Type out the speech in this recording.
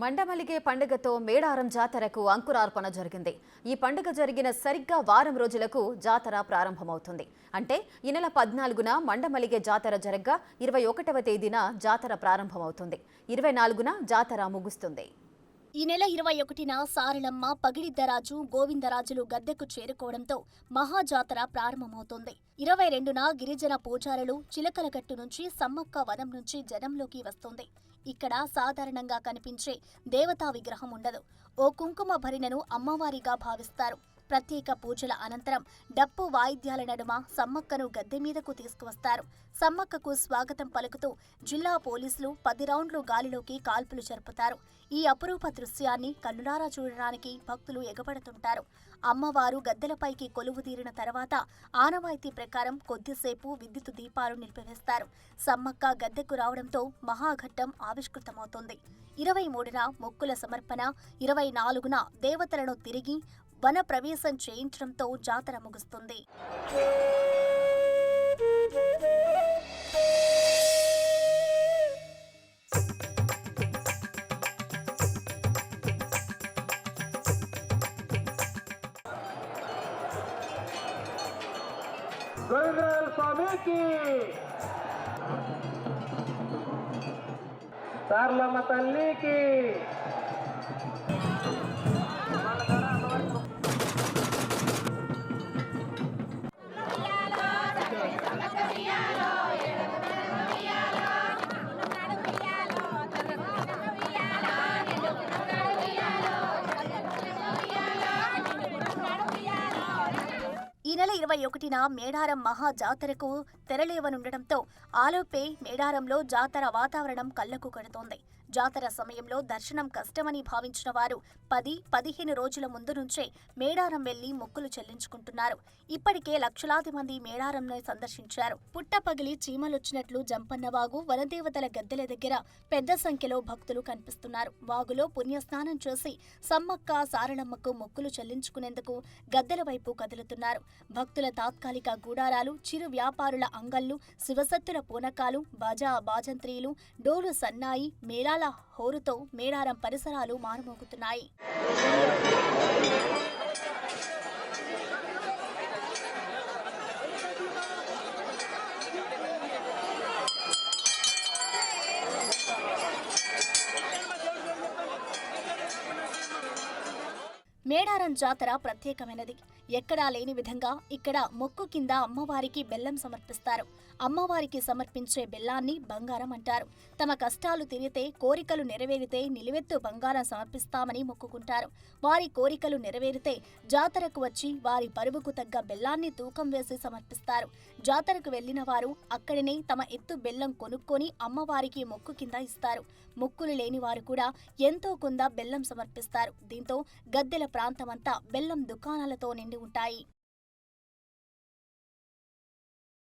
మండమలిగే పండుగతో మేడారం జాతరకు అంకురార్పణ జరిగింది. ఈ పండుగ జరిగిన సరిగ్గా వారం రోజులకు జాతర ప్రారంభమవుతుంది. అంటే ఈ నెల 14న మండమలిగే జాతర జరగ్గా 21వ తేదీన జాతర ప్రారంభమవుతుంది. 24న జాతర ముగుస్తుంది. ఈ నెల 21న సారలమ్మ, పగిడిద్దరాజు, గోవిందరాజులు గద్దెకు చేరుకోవడంతో మహాజాతర ప్రారంభమవుతుంది. 22న గిరిజన పూజారులు చిలకలగట్టు నుంచి సమ్మక్క వనం నుంచి జనంలోకి వస్తుంది. ఇక్కడ సాధారణంగా కనిపించే దేవతా విగ్రహం ఉండదు. ఓ కుంకుమ భరిణను అమ్మవారిగా భావిస్తారు. ప్రత్యేక పూజల అనంతరం డప్పు వాయిద్యాల నడుమ సమ్మక్కను గద్దె మీదకు తీసుకువస్తారు. సమ్మక్కకు స్వాగతం పలుకుతూ జిల్లా పోలీసులు 10 రౌండ్లు గాలిలోకి కాల్పులు జరుపుతారు. ఈ అపురూప దృశ్యాన్ని కన్నులారా చూడడానికి భక్తులు ఎగబడుతుంటారు. అమ్మవారు గద్దెలపైకి కొలువుదీరిన తర్వాత ఆనవాయితీ ప్రకారం కొద్దిసేపు విద్యుత్ దీపాలు నిలిపివేస్తారు. సమ్మక్క గద్దెకు రావడంతో మహాఘట్టం ఆవిష్కృతమవుతుంది. 23న మొక్కుల సమర్పణ, 24న దేవతలను తిరిగి వన ప్రవేశం చేయించడంతో జాతర ముగుస్తుంది. గోవిందరాజ స్వామికి, సారలమ్మ తల్లికి. ఈ నెల 21న మేడారం మహా జాతరకు తెరలేవనుండటంతో ఆలోపే మేడారంలో జాతర వాతావరణం కళ్లకు కడుతోంది. జాతర సమయంలో దర్శనం కష్టమని భావించిన వారు 10-15 రోజుల ముందు నుంచే మేడారం వెళ్లి మొక్కులు చెల్లించుకుంటున్నారు. ఇప్పటికే లక్షలాది మంది మేడారంను సందర్శించారు. పుట్టపగిలి చీమలొచ్చినట్లు జంపన్నవాగు, వనదేవతల గద్దెల దగ్గర పెద్ద సంఖ్యలో భక్తులు కనిపిస్తున్నారు. వాగులో పుణ్యస్నానం చేసి సమ్మక్క, సారలమ్మకు మొక్కులు చెల్లించుకునేందుకు గద్దెల వైపు కదులుతున్నారు. భక్తుల తాత్కాలిక గూడారాలు, చిరు వ్యాపారుల అంగళ్ళు, శివసత్తుల పూనకాలు, బాజా బాజంత్రీలు, డోలు సన్నాయి, మేళాల హోరుతో మేడారం పరిసరాలు మారుమోగుతున్నాయి. మేడారం జాతర ప్రత్యేకమైనది. ఎక్కడా లేని విధంగా ఇక్కడ మొక్కు కింద అమ్మవారికి బెల్లం సమర్పిస్తారు. అమ్మవారికి సమర్పించే బెల్లాన్ని బంగారం అంటారు. తమ కష్టాలు తీరితే, కోరికలు నెరవేరితే నిలువెత్తు బంగారం సమర్పిస్తామని మొక్కుకుంటారు. వారి కోరికలు నెరవేరితే జాతరకు వచ్చి వారి బరువుకు తగ్గ బెల్లాన్ని తూకం వేసి సమర్పిస్తారు. జాతరకు వెళ్లిన వారు అక్కడనే తమ ఎత్తు బెల్లం కొనుక్కొని అమ్మవారికి మొక్కు కింద ఇస్తారు. మొక్కులు లేని వారు కూడా ఎంతో కొంత బెల్లం సమర్పిస్తారు. దీంతో గద్దెల ప్రాంతమంతా బెల్లం దుకాణాలతో నిండి ఉంటాయి.